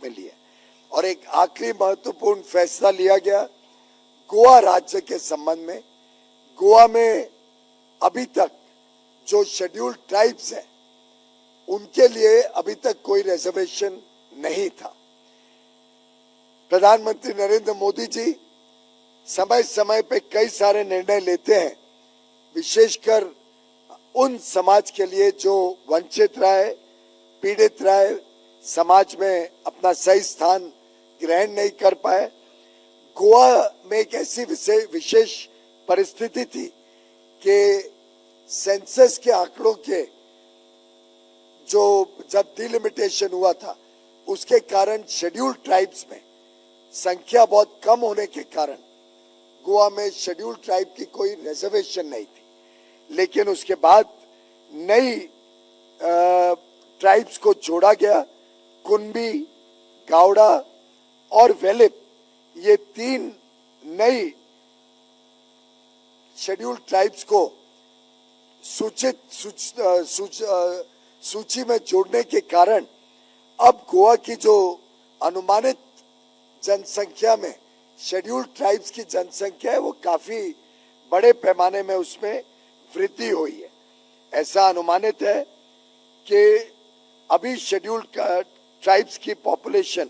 में लिए और एक आखिरी महत्वपूर्ण फैसला लिया गया गोवा राज्य के संबंध में। गोवा में अभी तक जो शेड्यूल्ड ट्राइब्स हैं उनके लिए अभी तक कोई रिजर्वेशन नहीं था। प्रधानमंत्री नरेंद्र मोदी जी समय समय पे कई सारे निर्णय लेते हैं, विशेषकर उन समाज के लिए जो वंचित रहे, पीड़ित रहे, समाज में अपना सही स्थान ग्रहण नहीं कर पाए। गोवा में एक ऐसी विशेष परिस्थिति थी कि सेंसस के आंकड़ों के जो जब डिलिमिटेशन हुआ था उसके कारण शेड्यूल्ड ट्राइब्स में संख्या बहुत कम होने के कारण गोवा में शेड्यूल्ड ट्राइब की कोई रिजर्वेशन नहीं थी। लेकिन उसके बाद नई ट्राइब्स को जोड़ा गया। कुनबी, गावड़ा और वेलिप, ये 3 नई शेड्यूल्ड ट्राइब्स को सूची में जोड़ने के कारण अब गोवा की जो अनुमानित जनसंख्या में शेड्यूल्ड ट्राइब्स की जनसंख्या है वो काफी बड़े पैमाने में उसमें वृद्धि हुई है। ऐसा अनुमानित है कि अभी शेड्यूल्ड ट्राइब्स की पॉपुलेशन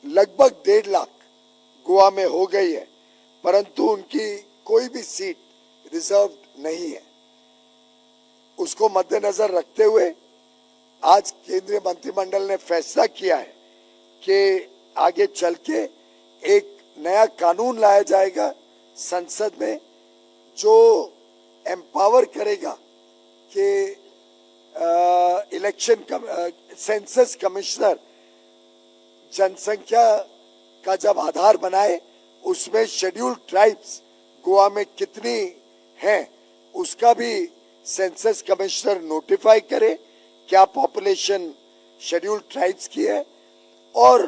लगभग 1.5 लाख गोवा में हो गई है, परंतु उनकी कोई भी सीट रिजर्व्ड नहीं है। उसको मद्देनजर रखते हुए आज केंद्रीय मंत्रिमंडल ने फैसला किया है कि आगे चल के एक नया कानून लाया जाएगा संसद में जो एम्पावर करेगा कि सेंसस कमिश्नर जनसंख्या का जब आधार बनाए उसमें शेड्यूल्ड ट्राइब्स गोवा में कितनी हैं उसका भी सेंसस कमिश्नर नोटिफाई करे, क्या पॉपुलेशन शेड्यूल्ड ट्राइब्स की है, और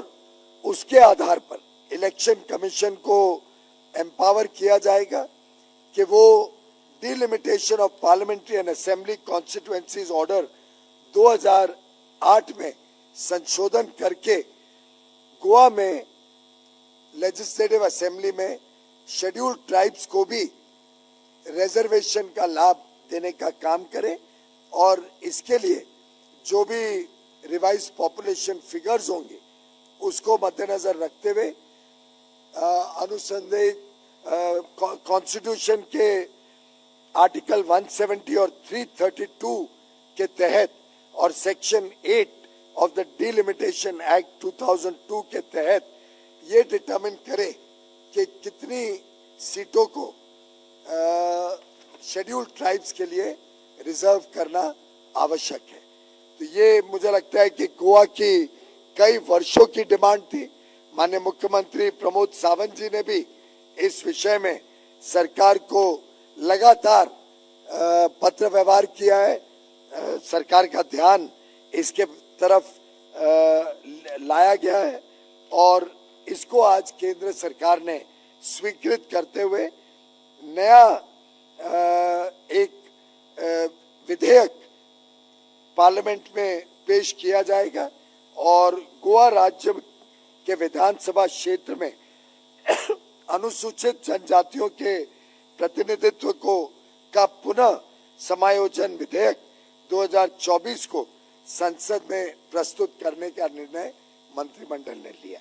उसके आधार पर इलेक्शन कमीशन को एम्पावर किया जाएगा कि वो delimitation of parliamentary and assembly constituencies order 2008 में संशोधन करके गोवा में लेजिस्लेटिव असेंबली में शेड्यूल्ड ट्राइब्स को भी रिजर्वेशन का लाभ देने का काम करे। और इसके लिए जो भी रिवाइज पॉपुलेशन फिगर्स होंगे उसको मद्देनजर रखते हुए अनुसंधान कॉन्स्टिट्यूशन के आर्टिकल 170 और 332 के तहत और section 8 of the delimitation act 2002 के तहत ये डिटरमिन करे कि कितनी सीटों को शेड्यूल्ड ट्राइब्स के लिए रिजर्व करना आवश्यक है। तो ये मुझे लगता है कि गोवा की कई वर्षों की डिमांड थी। माननीय मुख्यमंत्री प्रमोद सावंत जी ने भी इस विषय में सरकार को लगातार पत्र व्यवहार किया है। सरकार का ध्यान इसके तरफ लाया गया है और इसको आज केंद्र सरकार ने स्वीकृत करते हुए नया एक विधेयक पार्लियामेंट में पेश किया जाएगा और गोवा राज्य के विधानसभा क्षेत्र में अनुसूचित जनजातियों के प्रतिनिधित्व को का पुनः समायोजन विधेयक 2024 को संसद में प्रस्तुत करने का निर्णय मंत्रिमंडल ने लिया।